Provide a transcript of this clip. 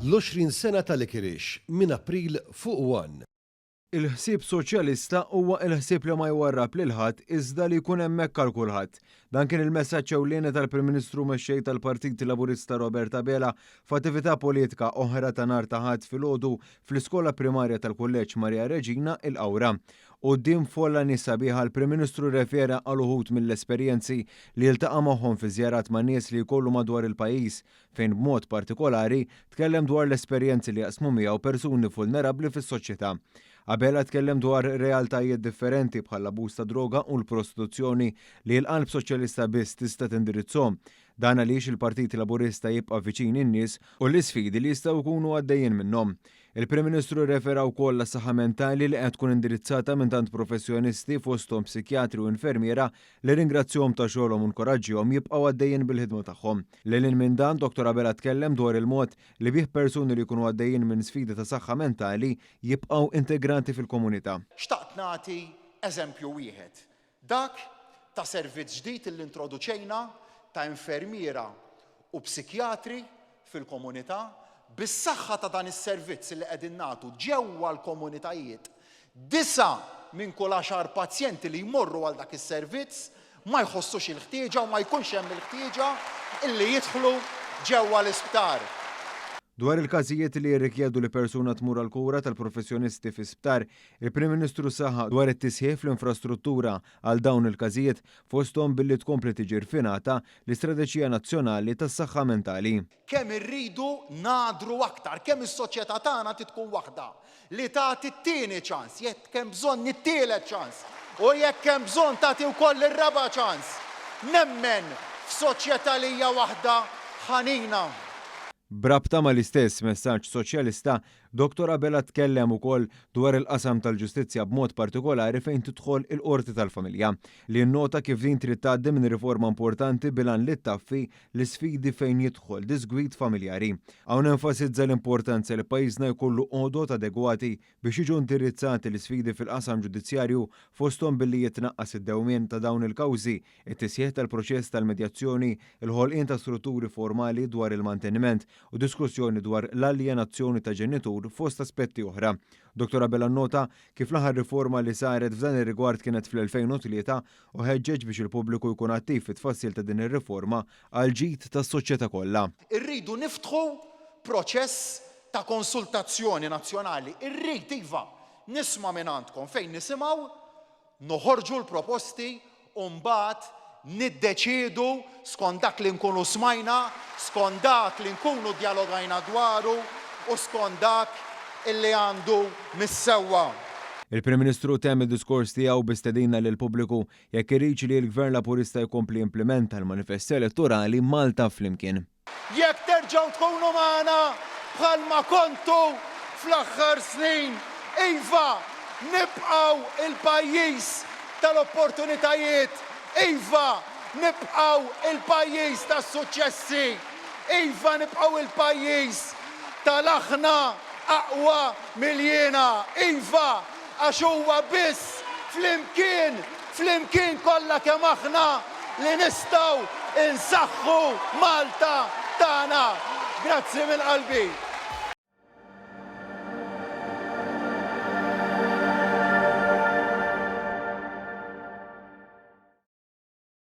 l-20 sena tal-Ikirix minn April fuq 1. Il-ħsieb soċjalista huwa il-ħsieb li ma jwarrab lil ħadd iżda li jkun hemmhekk għal kulħadd. Dan kien il-messaġġ ewlieni tal-Prim Ministru mexxej tal-Partit Laburista Robert Abela f'attività politika oħra ta' nhar ta' Ħadd filgħodu fl-Iskola Primarja tal-Kulleġġ Marja Reġina il-Qawra. Quddiem folla nies sabiħa l-Prim Ministru refera għal uħud mill-esperjenzi li ltaqa' magħhom fi żjarat ma' nies li jkollu madwar il-pajjiż fejn b'mod partikolari tkellem dwar l-esperjenzi li jaqsmu miegħu persuni vulnerabbli fis-soċjetà. Abela tkellem dwar realtajiet differenti bħal abbuż ta' droga u l-prostituzzjoni li l-qalb soċjalista biss tista' tindirizzhom. Dan għaliex il-Partit Laburista jibqa' viċin in-nies u l-isfidi li jistgħu jkunu għaddejjin minnhom. Il-Prim Ministru refera wkoll għas-saħħa mentali li qed tkun indirizzata minn tant professjonisti fosthom psikjatri u infermiera li ringrazzjahom ta' xogħolhom u nkoraġġihom jibqgħu għaddejjin bil-ħidma tagħhom. Lilin minn dan, Dr. Abela tkellem dwar il-mod li bih persuni li jkunu għaddejjin minn sfidi ta' saħħa mentali jibqgħu integranti fil-komunità. Xtaqt nagħti eżempju wieħed. Dak ta' servizz ġdid li introduċejna ta' infermiera u psikjatri fil-komunità bis-saħħa ta' dan is-servizz li qegħdin nagħtu ġewwa l-komunitajiet. 9 minn kull 10 pazjenti li jmorru għal dak is-servizz ma jħossux il-ħtieġa u ma jkunx hemm il-ħtieġa illi jidħlu ġewwa l-isptar. Dwar il-każijiet li jirrikjedu li persuna tmur għal kura tal-professjonisti fi sptar, il-Prim Ministru saħħa dwar it-tisħiħ fl-infrastruttura għal dawn il-każijiet fosthom billi tkompli tiġi rfinata l-Istrateġija Nazzjonali tas-Saħħa Mentali. Kemm irridu ngħadru aktar, kemm is-soċjetà tagħna tkun waħda li tagħti t-tieni ċans, jekk hemm bżonn it-tielet ċans u jekk hemm bżonn tagħti wkoll ir-raba' ċans. Nemmen f'soċjetà li hija waħda ħanina. Brabta ma l-istess messaġġ soċjalista, Dr. Abela tkellem ukoll dwar il-qasam tal-ġustizzja b'mod partikolari fejn tidħol il-qorti tal-familja li nnota kif din trid tgħaddi minn riforma importanti bilan li taffi l-isfidi fejn jidħol disgwid familjari. Hawn enfasizza l-importanza li pajjiżna jkollu għodot adegwati biex jiġu indirizzati l-isfidi fil-qasam ġudizzjarju fosthom billi jitnaqqas id-dewmien ta' dawn il-kawżi, it-tisjieħ tal-proċess tal-medjazzjoni, il-ħolqien ta' strutturi formali dwar il-manteniment u diskussjoni dwar l-aljenazzjoni ta' ġenitur fost aspetti oħra. Dr. Abela nota kif l-aħħar riforma li saret f'dan ir-rigward kienet fl-2003 u ħeġġeġ biex il-pubbliku jkun attiv fit-tfassil ta' din ir-riforma għal ġid tas-soċjetà kollha. Irridu niftħu proċess ta' konsultazzjoni nazzjonali. Irrid iva nisma' minn għandkom fejn nisimgħu noħorġu l-proposti u mbagħad niddeċiedu skont dak li nkunu smajna, skont dak li nkunu dialogajna dwaru u skont dak illi għandu mis-sewwa. Il-Prim Ministru temm id-diskors tiegħu bistedina lil pubbliku jekk irid li l-Gvern Laburista jkompli implementa l-manifest elettorali Malta flimkien. Jekk terġgħu tkunu magħna bħalma kontu fl-aħħar snin, iva nibqgħu il-pajjiż tal-opportunitajiet, iva nibqgħu il-pajjiż tas-suċċessi, iva nibqgħu il-pajjiż tal-aħna aqwa miljena, iva għax huwa biss flimkien kollha kemm aħna li nistgħu insaħħu Malta tagħna. Grazzi mill qalbi.